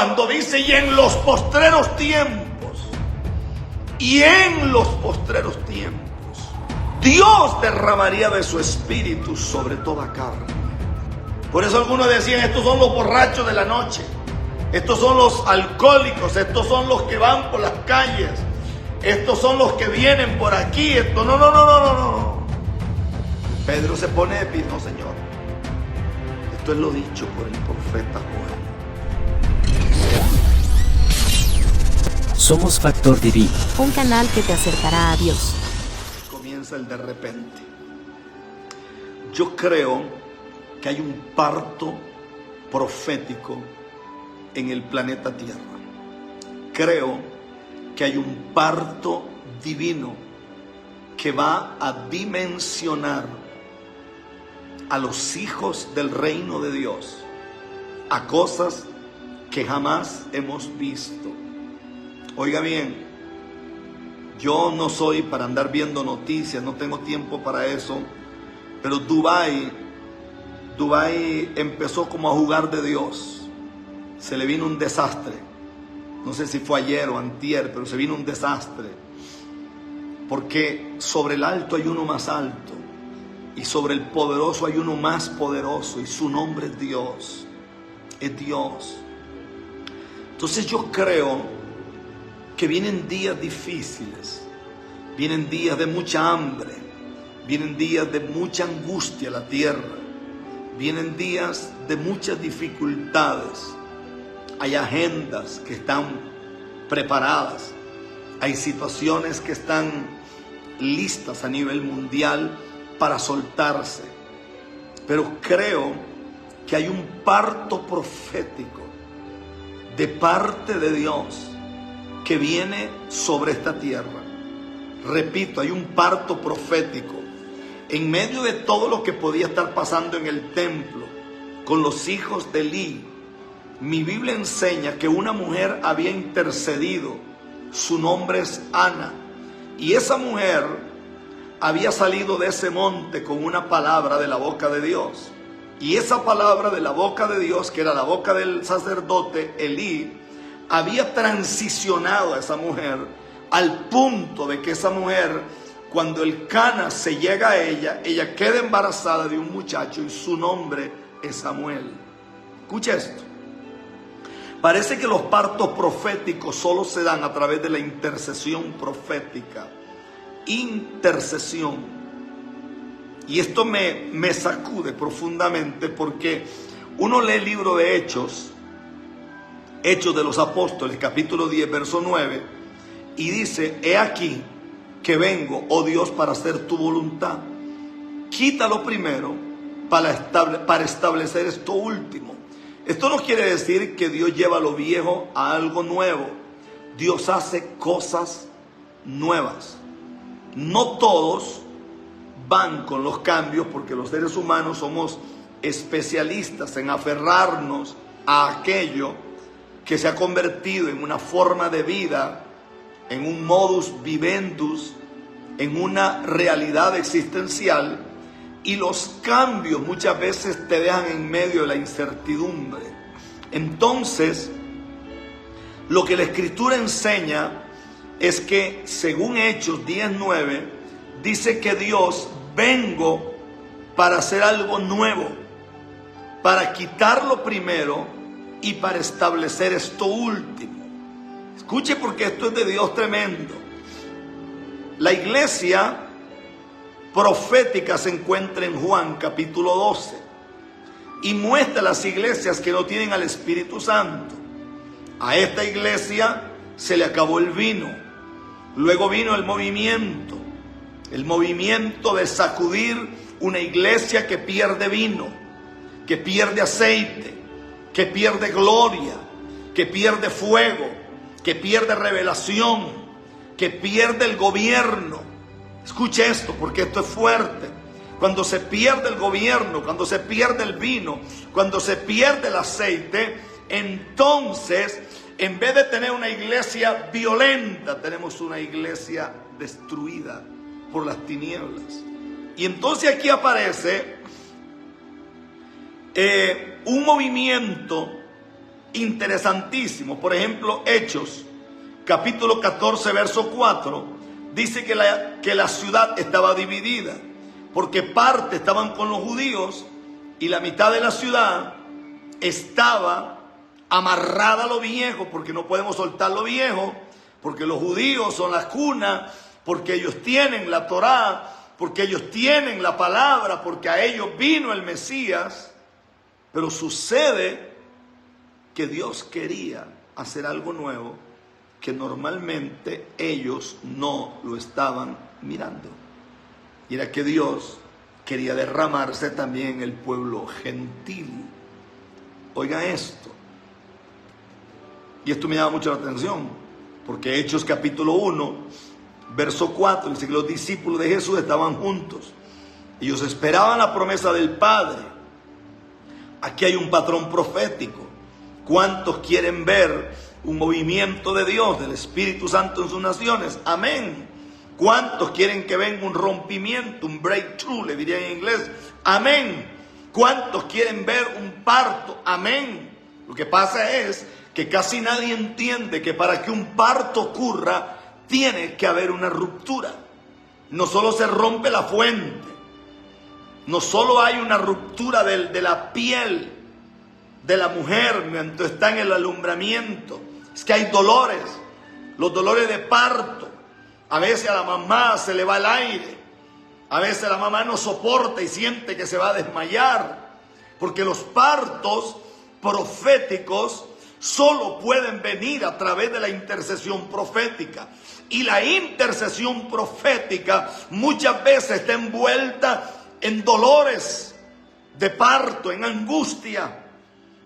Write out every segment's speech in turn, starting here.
Cuando dice y en los postreros tiempos, y en los postreros tiempos, Dios derramaría de su espíritu sobre toda carne. Por eso algunos decían, estos son los borrachos de la noche, estos son los alcohólicos, estos son los que van por las calles, estos son los que vienen por aquí, esto no. Pedro se pone de pie, no, Señor, esto es lo dicho por el profeta Joel. Somos Factor Divino, un canal que te acercará a Dios. Comienza el de repente. Yo creo que hay un parto profético en el planeta Tierra. Creo que hay un parto divino que va a dimensionar a los hijos del reino de Dios a cosas que jamás hemos visto. Oiga bien, yo no soy para andar viendo noticias, no tengo tiempo para eso, pero Dubái empezó como a jugar de Dios. Se le vino un desastre. No sé si fue ayer o antier, pero se vino un desastre. Porque sobre el alto hay uno más alto, y sobre el poderoso hay uno más poderoso, y su nombre es Dios. Es Dios. Entonces yo creo que vienen días difíciles, vienen días de mucha hambre, vienen días de mucha angustia a la tierra, vienen días de muchas dificultades. Hay agendas que están preparadas, hay situaciones que están listas a nivel mundial para soltarse, pero creo que hay un parto profético de parte de Dios que viene sobre esta tierra. Repito, hay un parto profético en medio de todo lo que podía estar pasando en el templo con los hijos de Elí. Mi Biblia enseña que una mujer había intercedido, su nombre es Ana, y esa mujer había salido de ese monte con una palabra de la boca de Dios, y esa palabra de la boca de Dios, que era la boca del sacerdote Elí, había transicionado a esa mujer al punto de que esa mujer, cuando el Cana se llega a ella queda embarazada de un muchacho y su nombre es Samuel. Escucha esto. Parece que los partos proféticos solo se dan a través de la intercesión profética. Intercesión. Y esto me sacude profundamente, porque uno lee el libro de Hechos de los Apóstoles, capítulo 10, verso 9, y dice: he aquí que vengo, oh Dios, para hacer tu voluntad. Quítalo primero para establecer esto último. Esto no quiere decir que Dios lleva lo viejo a algo nuevo. Dios hace cosas nuevas. No todos van con los cambios, porque los seres humanos somos especialistas en aferrarnos a aquello que se ha convertido en una forma de vida, en un modus vivendus, en una realidad existencial, y los cambios muchas veces te dejan en medio de la incertidumbre. Entonces, lo que la Escritura enseña es que, según Hechos 10:9, dice que Dios, vengo para hacer algo nuevo, para quitar lo primero y para establecer esto último. Escuche, porque esto es de Dios tremendo. La iglesia profética se encuentra en Juan capítulo 12 y muestra las iglesias que no tienen al Espíritu Santo. A esta iglesia se le acabó el vino. Luego vino el movimiento de sacudir una iglesia que pierde vino, que pierde aceite, que pierde gloria, que pierde fuego, que pierde revelación, que pierde el gobierno. Escuche esto, porque esto es fuerte. Cuando se pierde el gobierno, cuando se pierde el vino, cuando se pierde el aceite, entonces, en vez de tener una iglesia violenta, tenemos una iglesia destruida por las tinieblas. Y entonces aquí aparece un movimiento interesantísimos. Por ejemplo, Hechos, capítulo 14, verso 4, dice que la ciudad estaba dividida, porque parte estaban con los judíos y la mitad de la ciudad estaba amarrada a lo viejo, porque no podemos soltar lo viejo, porque los judíos son la cuna, porque ellos tienen la Torá, porque ellos tienen la palabra, porque a ellos vino el Mesías. Pero sucede que Dios quería hacer algo nuevo que normalmente ellos no lo estaban mirando. Y era que Dios quería derramarse también en el pueblo gentil. Oiga esto. Y esto me llama mucho la atención, porque Hechos capítulo 1, verso 4, dice que los discípulos de Jesús estaban juntos. Ellos esperaban la promesa del Padre. Aquí hay un patrón profético. ¿Cuántos quieren ver un movimiento de Dios, del Espíritu Santo en sus naciones? Amén. ¿Cuántos quieren que venga un rompimiento, un breakthrough, le diría en inglés? Amén. ¿Cuántos quieren ver un parto? Amén. Lo que pasa es que casi nadie entiende que para que un parto ocurra, tiene que haber una ruptura. No solo se rompe la fuente, no solo hay una ruptura de la piel de la mujer mientras está en el alumbramiento, es que hay dolores, los dolores de parto. A veces a la mamá se le va el aire, a veces la mamá no soporta y siente que se va a desmayar, porque los partos proféticos solo pueden venir a través de la intercesión profética. Y la intercesión profética muchas veces está envuelta en dolores de parto, en angustia,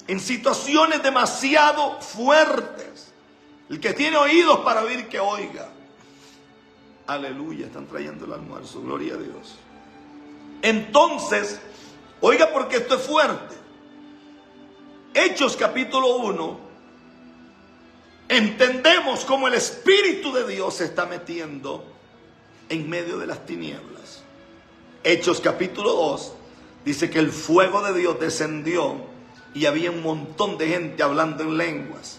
en situaciones demasiado fuertes. El que tiene oídos para oír, que oiga. Aleluya, están trayendo el almuerzo, gloria a Dios. Entonces, oiga, porque esto es fuerte. Hechos capítulo 1, entendemos cómo el Espíritu de Dios se está metiendo en medio de las tinieblas. Hechos capítulo 2 dice que el fuego de Dios descendió y había un montón de gente hablando en lenguas.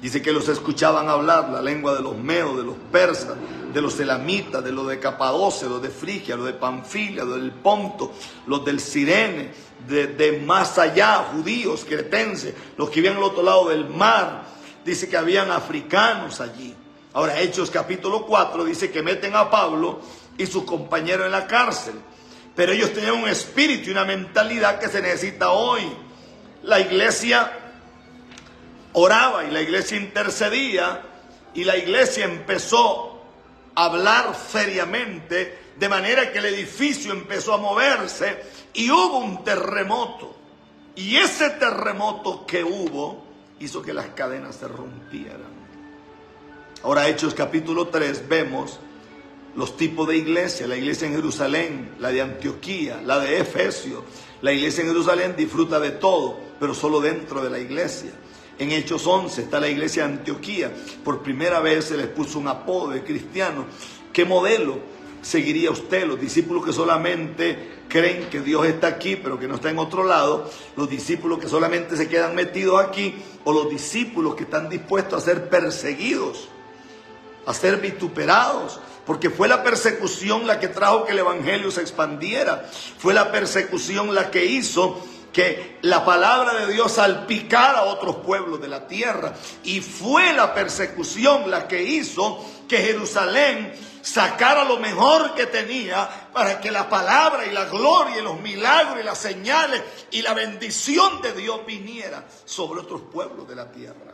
Dice que los escuchaban hablar la lengua de los medos, de los persas, de los elamitas, de los de Capadocia, los de Frigia, los de Panfilia, los del Ponto, los del Cirene, de más allá, judíos, cretenses, los que vivían al otro lado del mar. Dice que habían africanos allí. Ahora, Hechos capítulo 4 dice que meten a Pablo y sus compañeros en la cárcel. Pero ellos tenían un espíritu y una mentalidad que se necesita hoy. La iglesia oraba y la iglesia intercedía y la iglesia empezó a hablar seriamente, de manera que el edificio empezó a moverse y hubo un terremoto. Y ese terremoto que hubo hizo que las cadenas se rompieran. Ahora, Hechos capítulo 3, vemos los tipos de iglesia. La iglesia en Jerusalén, la de Antioquía, la de Efesio. La iglesia en Jerusalén disfruta de todo, pero solo dentro de la iglesia. En Hechos 11 está la iglesia de Antioquía. Por primera vez se les puso un apodo de cristiano. ¿Qué modelo seguiría usted? Los discípulos que solamente creen que Dios está aquí, pero que no está en otro lado. Los discípulos que solamente se quedan metidos aquí. O los discípulos que están dispuestos a ser perseguidos, a ser vituperados. Porque fue la persecución la que trajo que el evangelio se expandiera. Fue la persecución la que hizo que la palabra de Dios salpicara a otros pueblos de la tierra. Y fue la persecución la que hizo que Jerusalén sacara lo mejor que tenía para que la palabra y la gloria y los milagros y las señales y la bendición de Dios viniera sobre otros pueblos de la tierra.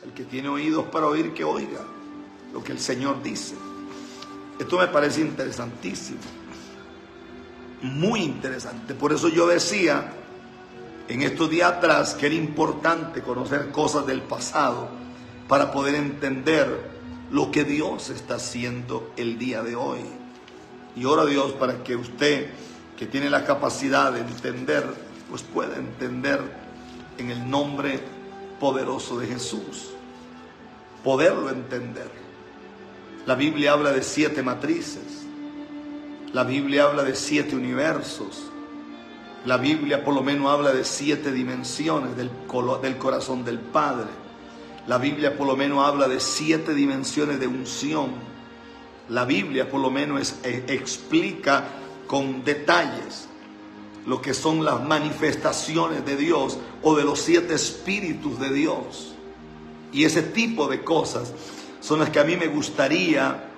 El que tiene oídos para oír, que oiga lo que el Señor dice. Esto me parece interesantísimo, muy interesante. Por eso yo decía en estos días atrás que era importante conocer cosas del pasado para poder entender lo que Dios está haciendo el día de hoy. Y oro a Dios para que usted, que tiene la capacidad de entender, pues pueda entender en el nombre poderoso de Jesús. Poderlo entender. La Biblia habla de 7 matrices. La Biblia habla de 7 universos. La Biblia por lo menos habla de 7 dimensiones del corazón del Padre. La Biblia por lo menos habla de 7 dimensiones de unción. La Biblia por lo menos explica con detalles lo que son las manifestaciones de Dios o de los 7 espíritus de Dios. Y ese tipo de cosas son las que a mí me gustaría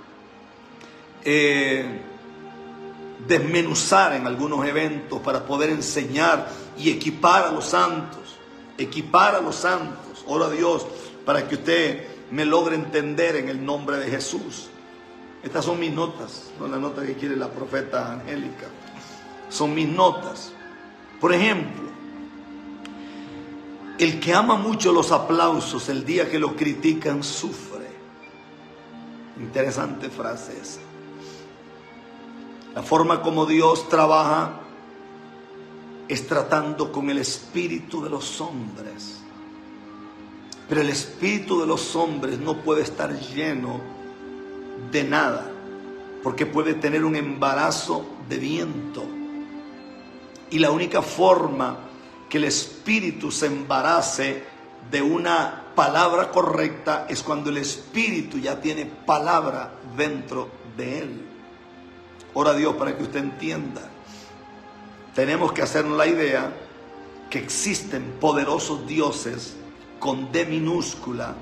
desmenuzar en algunos eventos para poder enseñar y equipar a los santos. Equipar a los santos. Oro a Dios para que usted me logre entender en el nombre de Jesús. Estas son mis notas, no las notas que quiere la profeta Angélica. Son mis notas. Por ejemplo, el que ama mucho los aplausos, el día que lo critican, sufre. Interesante frase esa. La forma como Dios trabaja es tratando con el espíritu de los hombres. Pero el espíritu de los hombres no puede estar lleno de nada, porque puede tener un embarazo de viento. Y la única forma que el espíritu se embarace de una palabra correcta es cuando el espíritu ya tiene palabra dentro de él. Ora a Dios para que usted entienda. Tenemos que hacernos la idea que existen poderosos dioses con D minúscula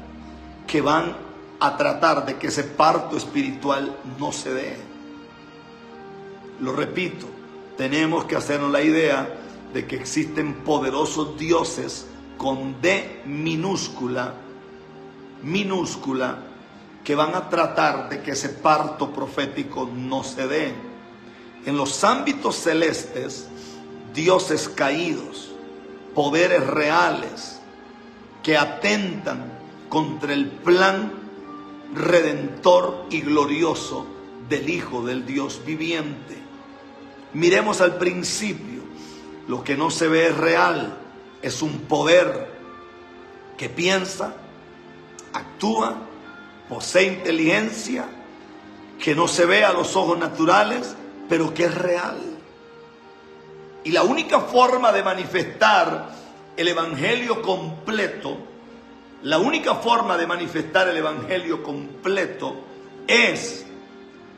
que van a tratar de que ese parto espiritual no se dé. Lo repito, tenemos que hacernos la idea de que existen poderosos dioses con D minúscula, que van a tratar de que ese parto profético no se dé. En los ámbitos celestes, dioses caídos, poderes reales que atentan contra el plan redentor y glorioso del Hijo del Dios viviente. Miremos al principio, lo que no se ve es real, es un poder que piensa, actúa, posee inteligencia, que no se ve a los ojos naturales, pero que es real. Y la única forma de manifestar el evangelio completo, es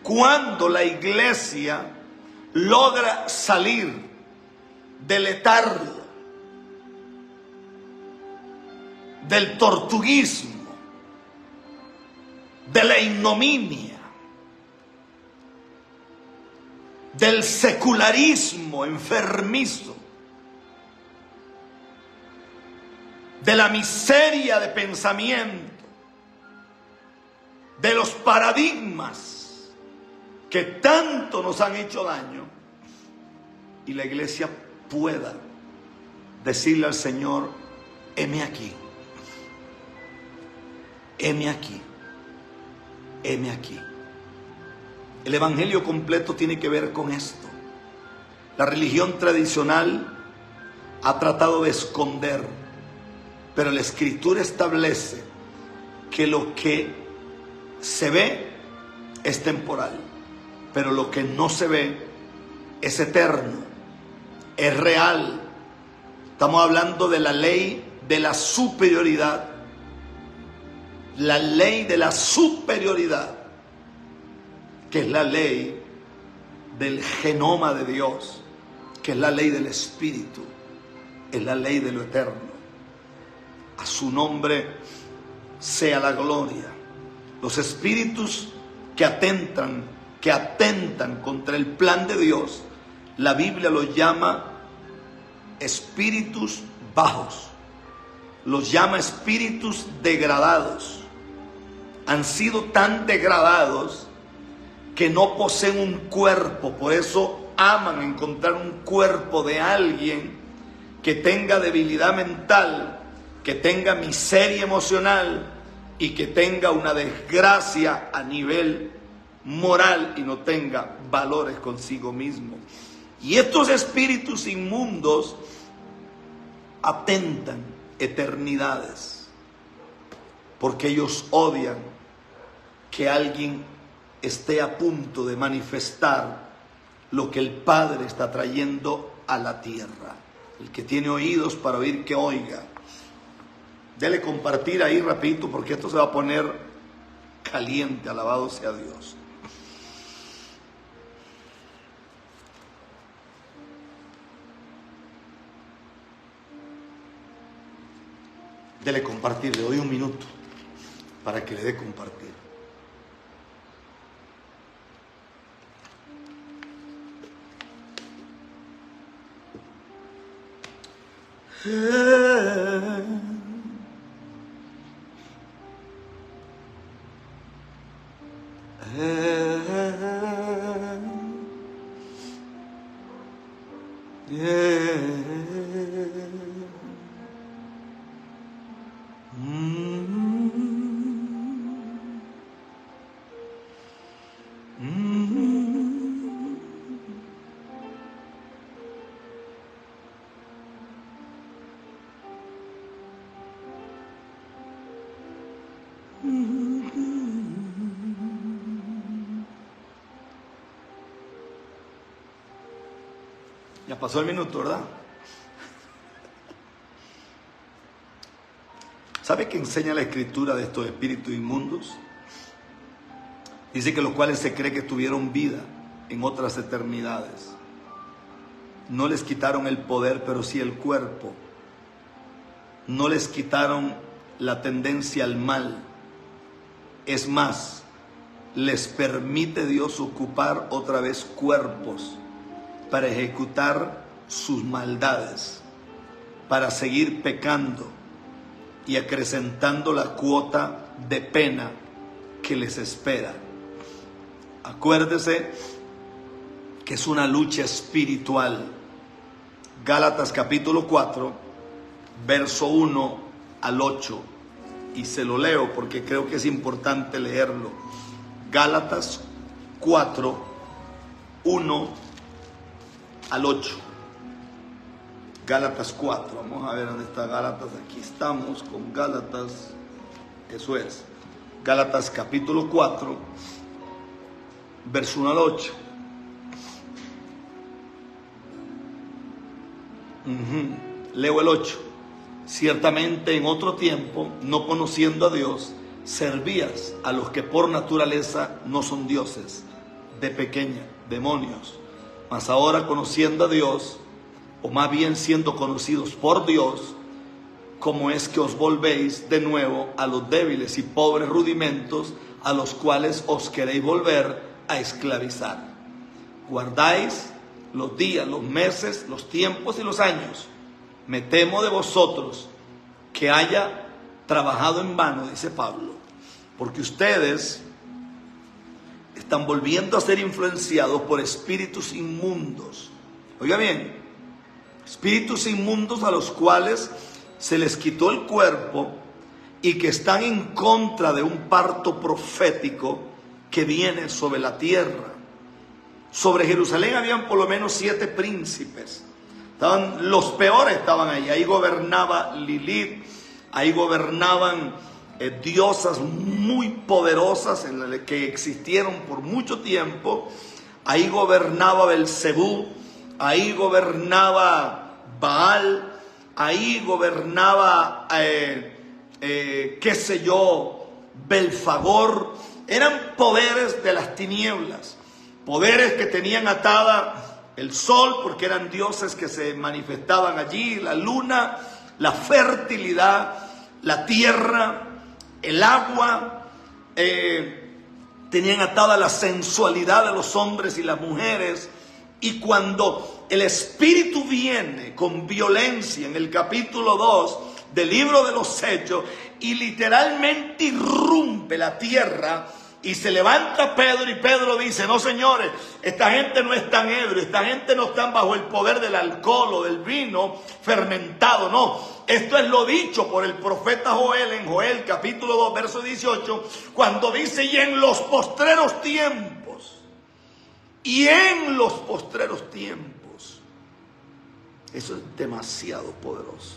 cuando la iglesia logra salir del letargo, del tortuguismo, de la ignominia, del secularismo enfermizo, de la miseria de pensamiento, de los paradigmas que tanto nos han hecho daño, y la iglesia pueda decirle al Señor: heme aquí, heme aquí, heme aquí. El evangelio completo tiene que ver con esto. La religión tradicional ha tratado de esconder, pero la Escritura establece que lo que se ve es temporal, pero lo que no se ve es eterno, es real. Estamos hablando de la ley de la superioridad, la ley de la superioridad, que es la ley del genoma de Dios, que es la ley del Espíritu, es la ley de lo eterno. A su nombre sea la gloria. Los espíritus que atentan contra el plan de Dios, la Biblia los llama espíritus bajos, los llama espíritus degradados. Han sido tan degradados que no poseen un cuerpo, por eso aman encontrar un cuerpo de alguien que tenga debilidad mental, que tenga miseria emocional y que tenga una desgracia a nivel moral y no tenga valores consigo mismo. Y estos espíritus inmundos atentan eternidades, porque ellos odian que alguien esté a punto de manifestar lo que el Padre está trayendo a la tierra. El que tiene oídos para oír, que oiga. Dele compartir ahí rapidito, porque esto se va a poner caliente. Alabado sea Dios. Dele compartir, le doy un minuto para que le dé compartir. Ya pasó el minuto, ¿verdad? ¿Sabe qué enseña la Escritura de estos espíritus inmundos? Dice que los cuales se cree que tuvieron vida en otras eternidades. No les quitaron el poder, pero sí el cuerpo. No les quitaron la tendencia al mal. Es más, les permite Dios ocupar otra vez cuerpos para ejecutar sus maldades, para seguir pecando y acrecentando la cuota de pena que les espera. Acuérdese que es una lucha espiritual. Gálatas capítulo 4, verso 1 al 8. Y se lo leo porque creo que es importante leerlo. Gálatas 4, 1 al 8. Gálatas 4. Vamos a ver dónde está Gálatas. Aquí estamos con Gálatas. Eso es. Gálatas capítulo 4, verso 1 al 8. Leo el 8. Ciertamente en otro tiempo, no conociendo a Dios, servías a los que por naturaleza no son dioses, de pequeña, demonios. Mas ahora conociendo a Dios, o más bien siendo conocidos por Dios, ¿cómo es que os volvéis de nuevo a los débiles y pobres rudimentos a los cuales os queréis volver a esclavizar? Guardáis los días, los meses, los tiempos y los años. Me temo de vosotros que haya trabajado en vano, dice Pablo, porque ustedes están volviendo a ser influenciados por espíritus inmundos. Oiga bien, espíritus inmundos a los cuales se les quitó el cuerpo y que están en contra de un parto profético que viene sobre la tierra. Sobre Jerusalén habían por lo menos 7 príncipes. Los peores estaban ahí. Ahí gobernaba Lilith, ahí gobernaban diosas muy poderosas que existieron por mucho tiempo. Ahí gobernaba Belcebú, ahí gobernaba Baal, ahí gobernaba, qué sé yo, Belfagor. Eran poderes de las tinieblas, poderes que tenían atada el sol, porque eran dioses que se manifestaban allí, la luna, la fertilidad, la tierra, el agua, tenían atada la sensualidad de los hombres y las mujeres. Y cuando el Espíritu viene con violencia en el capítulo 2 del libro de los Hechos y literalmente irrumpe la tierra, y se levanta Pedro y Pedro dice: no, señores, esta gente no es tan ebrio, esta gente no está bajo el poder del alcohol o del vino fermentado, no. Esto es lo dicho por el profeta Joel en Joel capítulo 2 verso 18, cuando dice: y en los postreros tiempos, y en los postreros tiempos. Eso es demasiado poderoso.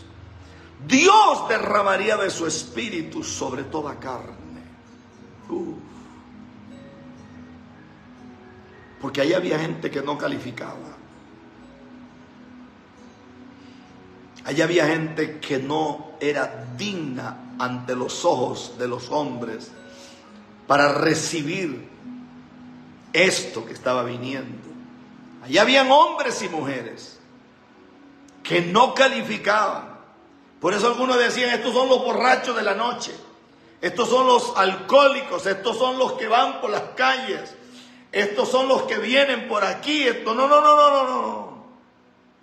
Dios derramaría de su espíritu sobre toda carne. Porque ahí había gente que no calificaba. Allí había gente que no era digna ante los ojos de los hombres para recibir esto que estaba viniendo. Allí habían hombres y mujeres que no calificaban. Por eso algunos decían, estos son los borrachos de la noche, estos son los alcohólicos, estos son los que van por las calles, estos son los que vienen por aquí, esto no.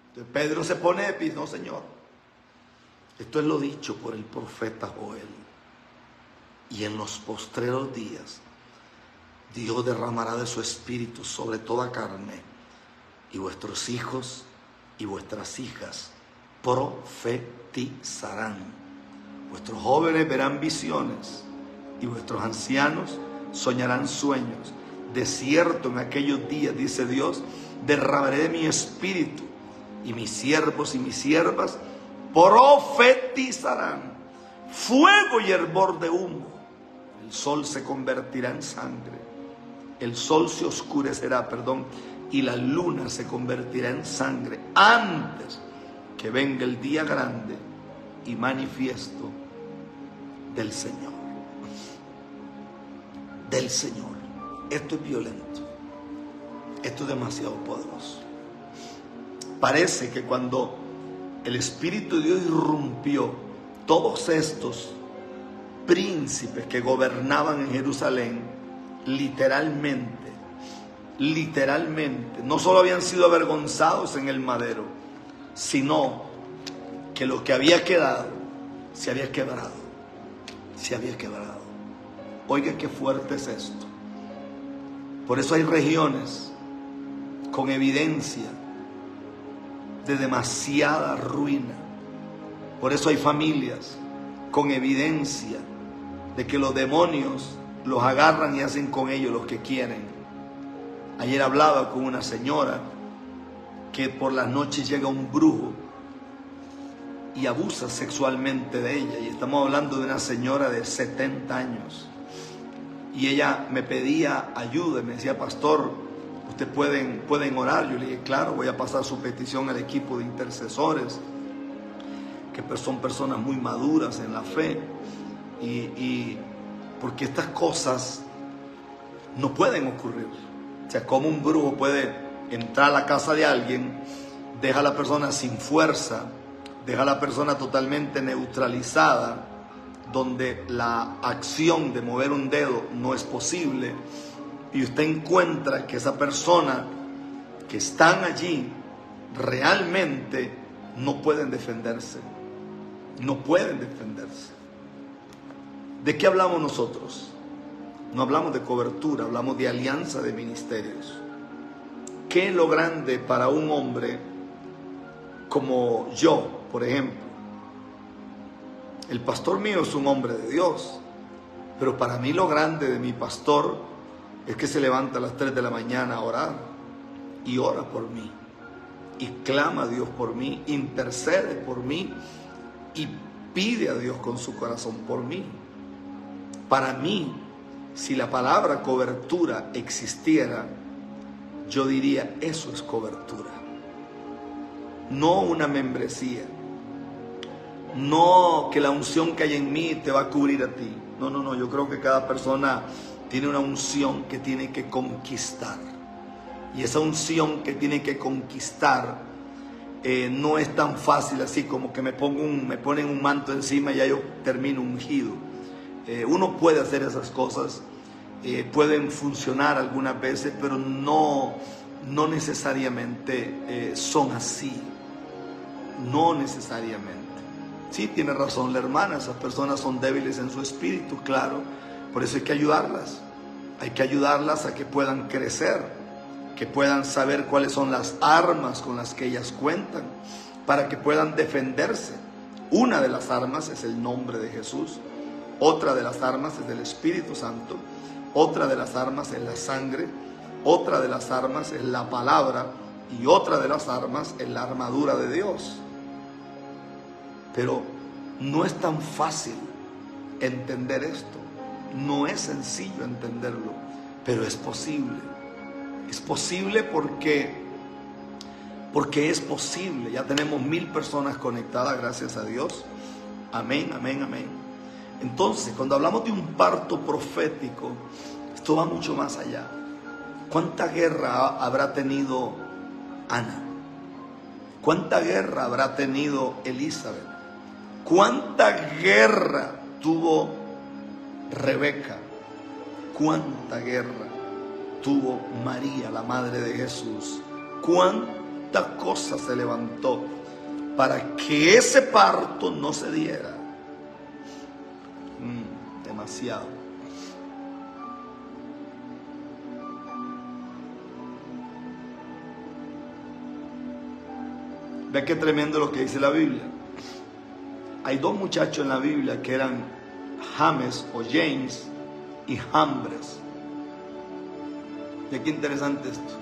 Entonces Pedro se pone de pie, no Señor, esto es lo dicho por el profeta Joel. Y en los postreros días, Dios derramará de su espíritu sobre toda carne, y vuestros hijos y vuestras hijas profetizarán. Vuestros jóvenes verán visiones, y vuestros ancianos soñarán sueños. De cierto, en aquellos días, dice Dios, derramaré de mi espíritu, y mis siervos y mis siervas profetizarán. Fuego y hervor de humo. El sol se convertirá en sangre. El sol se oscurecerá, y la luna se convertirá en sangre antes que venga el día grande y manifiesto del Señor. Del Señor. Esto es violento. Esto es demasiado poderoso. Parece que cuando el Espíritu de Dios irrumpió, todos estos príncipes que gobernaban en Jerusalén, literalmente, no solo habían sido avergonzados en el madero, sino que lo que había quedado se había quebrado. Oiga qué fuerte es esto. Por eso hay regiones con evidencia de demasiada ruina. Por eso hay familias con evidencia de que los demonios los agarran y hacen con ellos lo que quieren. Ayer hablaba con una señora que por las noches llega un brujo y abusa sexualmente de ella. Y estamos hablando de una señora de 70 años. Y ella me pedía ayuda, me decía, pastor, ¿ustedes pueden orar? Yo le dije, claro, voy a pasar su petición al equipo de intercesores, que son personas muy maduras en la fe. Y porque estas cosas no pueden ocurrir. O sea, como un brujo puede entrar a la casa de alguien, deja a la persona sin fuerza, deja a la persona totalmente neutralizada, donde la acción de mover un dedo no es posible, y usted encuentra que esa persona que están allí realmente no pueden defenderse. ¿De qué hablamos nosotros? No hablamos de cobertura, hablamos de alianza de ministerios. ¿Qué es lo grande para un hombre como yo, por ejemplo? El pastor mío es un hombre de Dios, pero para mí lo grande de mi pastor es que se levanta a las 3 de la mañana a orar, y ora por mí, y clama a Dios por mí, intercede por mí, y pide a Dios con su corazón por mí. Para mí, si la palabra cobertura existiera, yo diría, eso es cobertura. No una membresía. No que la unción que hay en mí te va a cubrir a ti. No, yo creo que cada persona tiene una unción que tiene que conquistar. Y esa unción que tiene que conquistar no es tan fácil así como que me ponen un manto encima y ya yo termino ungido. Uno puede hacer esas cosas, pueden funcionar algunas veces, pero no necesariamente son así. No necesariamente. Sí, tiene razón la hermana, esas personas son débiles en su espíritu, claro. Por eso hay que ayudarlas. Hay que ayudarlas a que puedan crecer, que puedan saber cuáles son las armas con las que ellas cuentan, para que puedan defenderse. Una de las armas es el nombre de Jesús. Otra de las armas es el Espíritu Santo. Otra de las armas es la sangre. Otra de las armas es la palabra. Y otra de las armas es la armadura de Dios. Pero no es tan fácil entender esto. No es sencillo entenderlo, pero es posible. Es posible porque porque es posible. Ya tenemos 1000 personas conectadas, gracias a Dios. Amén, amén, amén. Entonces, cuando hablamos de un parto profético, esto va mucho más allá. ¿Cuánta guerra habrá tenido Ana? ¿Cuánta guerra habrá tenido Elizabeth? ¿Cuánta guerra tuvo Rebeca? ¿Cuánta guerra tuvo María, la madre de Jesús? ¿Cuánta cosa se levantó para que ese parto no se diera? Demasiado. Ve qué tremendo lo que dice la Biblia. Hay 2 muchachos en la Biblia que eran James o James y Jambres. Ve qué interesante esto.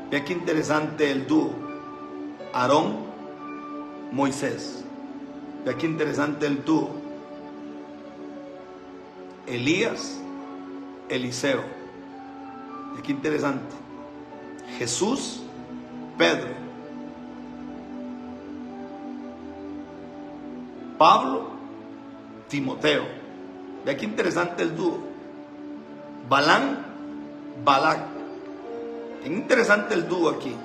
Ve qué interesante el dúo Aarón, Moisés. Ve qué interesante el dúo Elías, Eliseo. Ve qué interesante. Jesús, Pedro. Pablo, Timoteo. Ve qué interesante el dúo. Balán, Balac. Es interesante el dúo aquí.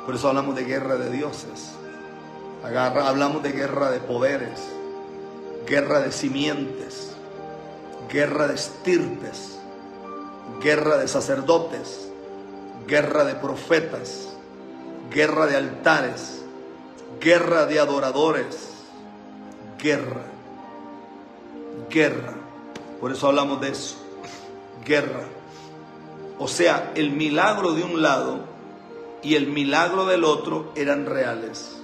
Por eso hablamos de guerra de dioses. Hablamos de guerra de poderes, guerra de simientes, guerra de estirpes, guerra de sacerdotes, guerra de profetas, guerra de altares, guerra de adoradores, guerra. Por eso hablamos de eso, guerra. O sea, el milagro de un lado y el milagro del otro eran reales.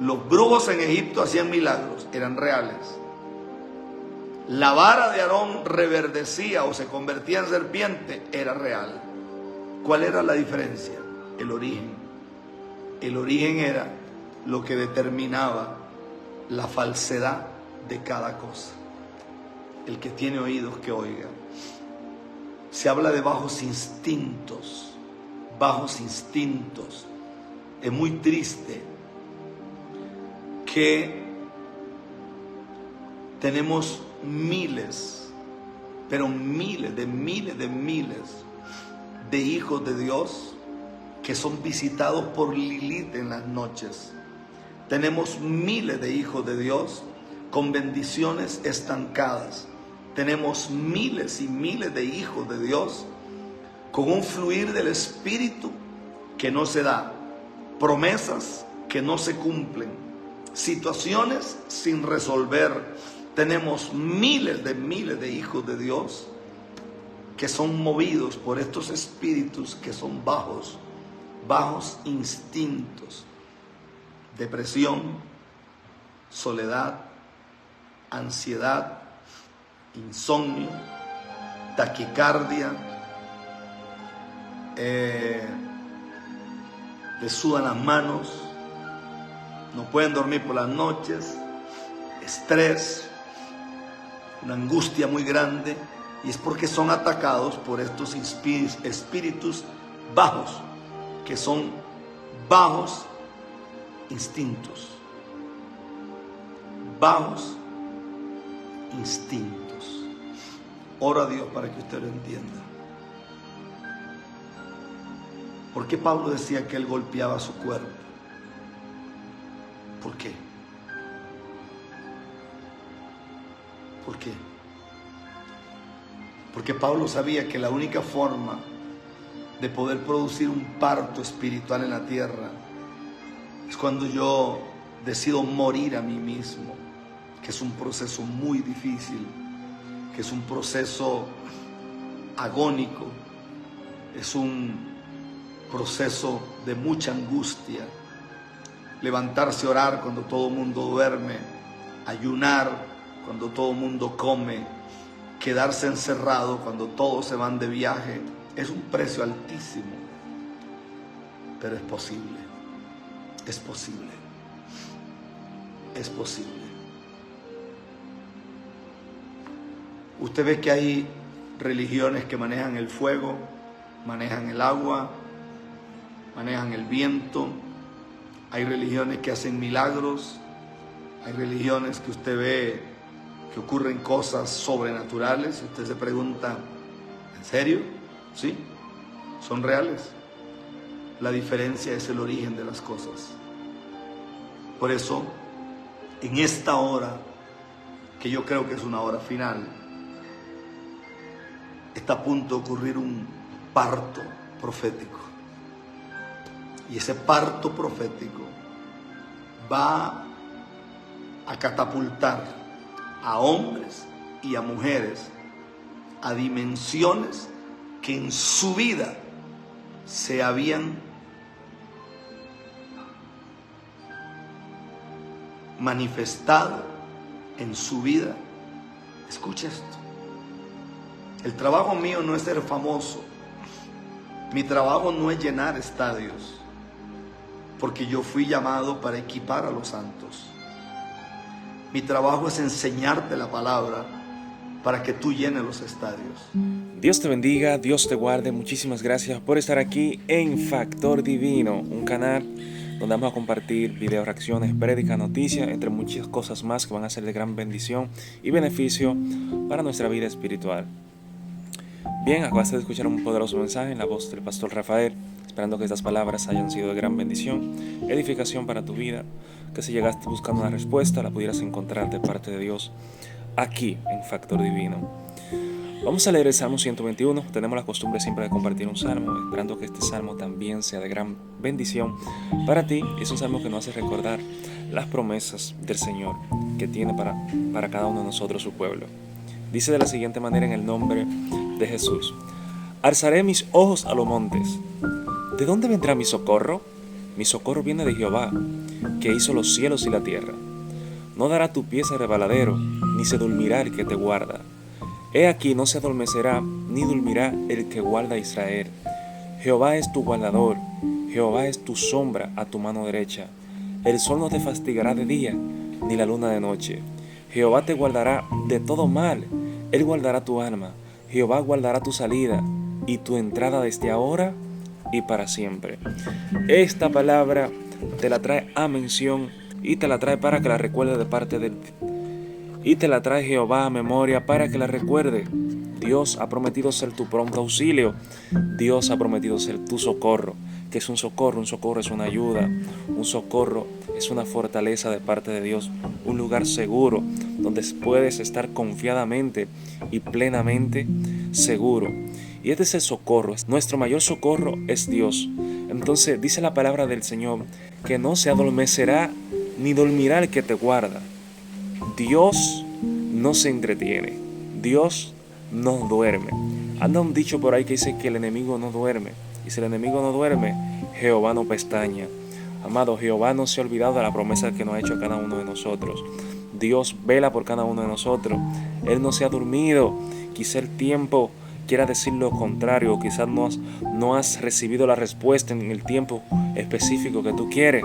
Los brujos en Egipto hacían milagros, eran reales. La vara de Aarón reverdecía o se convertía en serpiente, era real. ¿Cuál era la diferencia? El origen. El origen era lo que determinaba la falsedad de cada cosa. El que tiene oídos que oiga. Se habla de bajos instintos. Bajos instintos. Es muy triste que tenemos miles, pero miles de hijos de Dios que son visitados por Lilith en las noches. Tenemos miles de hijos de Dios con bendiciones estancadas. Tenemos miles y miles de hijos de Dios con un fluir del Espíritu que no se da, promesas que no se cumplen, situaciones sin resolver. Tenemos miles de hijos de Dios que son movidos por estos espíritus que son bajos instintos, depresión, soledad, ansiedad, insomnio, taquicardia, les sudan las manos, no pueden dormir por las noches, estrés, una angustia muy grande, y es porque son atacados por estos espíritus bajos, que son bajos instintos. Bajos instintos. Oro a Dios para que usted lo entienda. ¿Por qué Pablo decía que él golpeaba su cuerpo? ¿Por qué? ¿Por qué? Porque Pablo sabía que la única forma de poder producir un parto espiritual en la tierra es cuando yo decido morir a mí mismo, que es un proceso muy difícil, que es un proceso agónico, es un proceso de mucha angustia. Levantarse a orar cuando todo el mundo duerme, ayunar cuando todo el mundo come, quedarse encerrado cuando todos se van de viaje, es un precio altísimo, pero es posible, es posible, es posible. Usted ve que hay religiones que manejan el fuego, manejan el agua, manejan el viento. Hay religiones que hacen milagros, hay religiones que usted ve que ocurren cosas sobrenaturales. Usted se pregunta, ¿en serio? Sí, son reales. La diferencia es el origen de las cosas. Por eso, en esta hora, que yo creo que es una hora final, está a punto de ocurrir un parto profético. Y ese parto profético va a catapultar a hombres y a mujeres a dimensiones que en su vida se habían manifestado en su vida. Escucha esto. El trabajo mío no es ser famoso. Mi trabajo no es llenar estadios, porque yo fui llamado para equipar a los santos. Mi trabajo es enseñarte la palabra para que tú llenes los estadios. Dios te bendiga, Dios te guarde. Muchísimas gracias por estar aquí en Factor Divino, un canal donde vamos a compartir videos, reacciones, prédicas, noticias, entre muchas cosas más que van a ser de gran bendición y beneficio para nuestra vida espiritual. Bien, acabas de escuchar un poderoso mensaje en la voz del pastor Rafael, esperando que estas palabras hayan sido de gran bendición, edificación para tu vida, que si llegaste buscando una respuesta la pudieras encontrar de parte de Dios aquí en Factor Divino. Vamos a leer el Salmo 121. Tenemos la costumbre siempre de compartir un salmo, esperando que este salmo también sea de gran bendición para ti. Es un salmo que nos hace recordar las promesas del Señor que tiene para cada uno de nosotros, su pueblo. Dice de la siguiente manera en el nombre de Jesús: alzaré mis ojos a los montes. ¿De dónde vendrá mi socorro? Mi socorro viene de Jehová, que hizo los cielos y la tierra. No dará tu pie a resbaladero, ni se dormirá el que te guarda. He aquí, no se adormecerá, ni dormirá el que guarda a Israel. Jehová es tu guardador, Jehová es tu sombra a tu mano derecha. El sol no te fatigará de día, ni la luna de noche. Jehová te guardará de todo mal, Él guardará tu alma. Jehová guardará tu salida y tu entrada desde ahora y para siempre. Esta palabra te la trae a mención y te la trae para que la recuerde de parte de y te la trae Jehová a memoria para que la recuerde. Dios ha prometido ser tu pronto auxilio. Dios ha prometido ser tu socorro. ¿Qué es un socorro? Un socorro es una ayuda. Un socorro es una fortaleza de parte de Dios. Un lugar seguro donde puedes estar confiadamente y plenamente seguro. Y este es el socorro. Nuestro mayor socorro es Dios. Entonces dice la palabra del Señor que no se adormecerá ni dormirá el que te guarda. Dios no se entretiene. Dios no duerme. Anda un dicho por ahí que dice que el enemigo no duerme. Y si el enemigo no duerme, Jehová no pestaña. Amado, Jehová no se ha olvidado de la promesa que nos ha hecho a cada uno de nosotros. Dios vela por cada uno de nosotros. Él no se ha dormido. Quizá el tiempo quiera decir lo contrario. Quizás no has recibido la respuesta en el tiempo específico que tú quieres.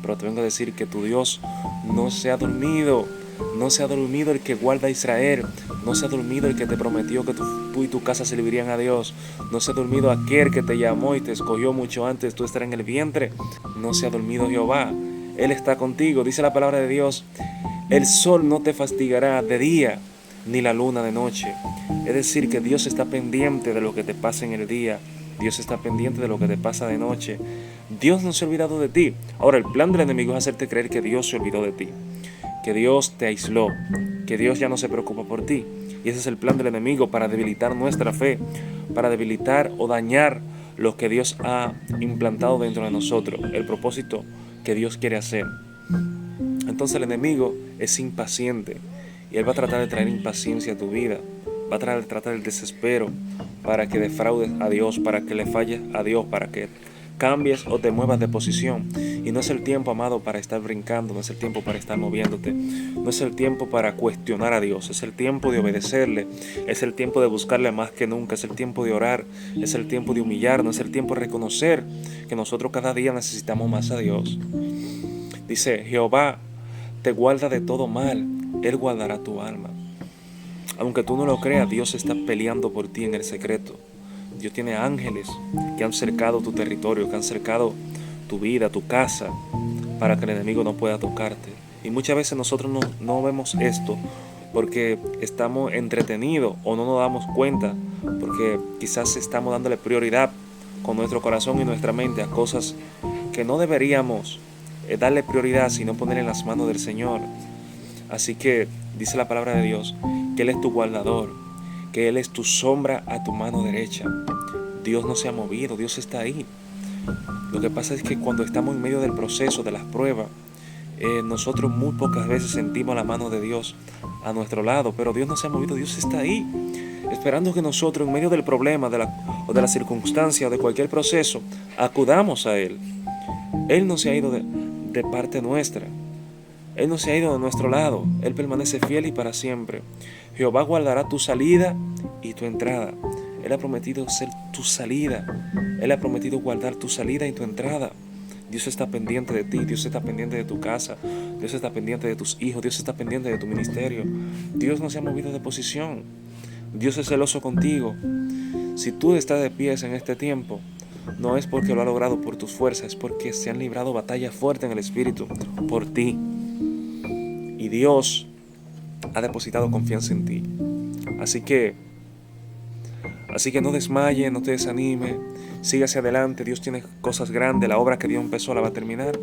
Pero te vengo a decir que tu Dios no se ha dormido. No se ha dormido el que guarda a Israel. No se ha dormido el que te prometió que tú y tu casa servirían a Dios. No se ha dormido aquel que te llamó y te escogió mucho antes de tú estar en el vientre. No se ha dormido Jehová. Él está contigo. Dice la palabra de Dios: el sol no te fatigará de día, ni la luna de noche. Es decir, que Dios está pendiente de lo que te pasa en el día. Dios está pendiente de lo que te pasa de noche. Dios no se ha olvidado de ti. Ahora, el plan del enemigo es hacerte creer que Dios se olvidó de ti, que Dios te aisló, que Dios ya no se preocupa por ti. Y ese es el plan del enemigo, para debilitar nuestra fe, para debilitar o dañar lo que Dios ha implantado dentro de nosotros, el propósito que Dios quiere hacer. Entonces el enemigo es impaciente y él va a tratar de traer impaciencia a tu vida, va a tratar el desespero para que defraudes a Dios, para que le falles a Dios, para que cambies o te muevas de posición. Y no es el tiempo, amado, para estar brincando, no es el tiempo para estar moviéndote, no es el tiempo para cuestionar a Dios, es el tiempo de obedecerle, es el tiempo de buscarle más que nunca, es el tiempo de orar, es el tiempo de humillarnos, es el tiempo de reconocer que nosotros cada día necesitamos más a Dios. Dice: Jehová te guarda de todo mal, Él guardará tu alma. Aunque tú no lo creas, Dios está peleando por ti en el secreto. Dios tiene ángeles que han cercado tu territorio, que han cercado tu vida, tu casa, para que el enemigo no pueda tocarte. Y muchas veces nosotros no vemos esto porque estamos entretenidos o no nos damos cuenta, porque quizás estamos dándole prioridad con nuestro corazón y nuestra mente a cosas que no deberíamos darle prioridad, sino poner en las manos del Señor. Así que dice la palabra de Dios que Él es tu guardador, que Él es tu sombra a tu mano derecha. Dios no se ha movido, Dios está ahí. Lo que pasa es que cuando estamos en medio del proceso, de las pruebas, nosotros muy pocas veces sentimos la mano de Dios a nuestro lado, pero Dios no se ha movido, Dios está ahí, esperando que nosotros en medio del problema o de la circunstancia o de cualquier proceso, acudamos a Él. Él no se ha ido de parte nuestra, Él no se ha ido de nuestro lado, Él permanece fiel y para siempre. Jehová guardará tu salida y tu entrada. Él ha prometido ser tu salida, Él ha prometido guardar tu salida y tu entrada. Dios está pendiente de ti, Dios está pendiente de tu casa, Dios está pendiente de tus hijos, Dios está pendiente de tu ministerio. Dios no se ha movido de posición, Dios es celoso contigo. Si tú estás de pies en este tiempo, no es porque lo ha logrado por tus fuerzas, es porque se han librado batallas fuertes en el Espíritu por ti. Y Dios ha depositado confianza en ti. Así que no desmaye, no te desanime, sigue hacia adelante. Dios tiene cosas grandes, la obra que Dios empezó la va a terminar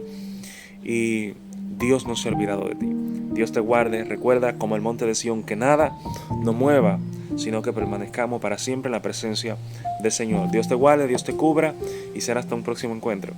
y Dios no se ha olvidado de ti. Dios te guarde, recuerda como el monte de Sión que nada nos mueva, sino que permanezcamos para siempre en la presencia del Señor. Dios te guarde, Dios te cubra y será hasta un próximo encuentro.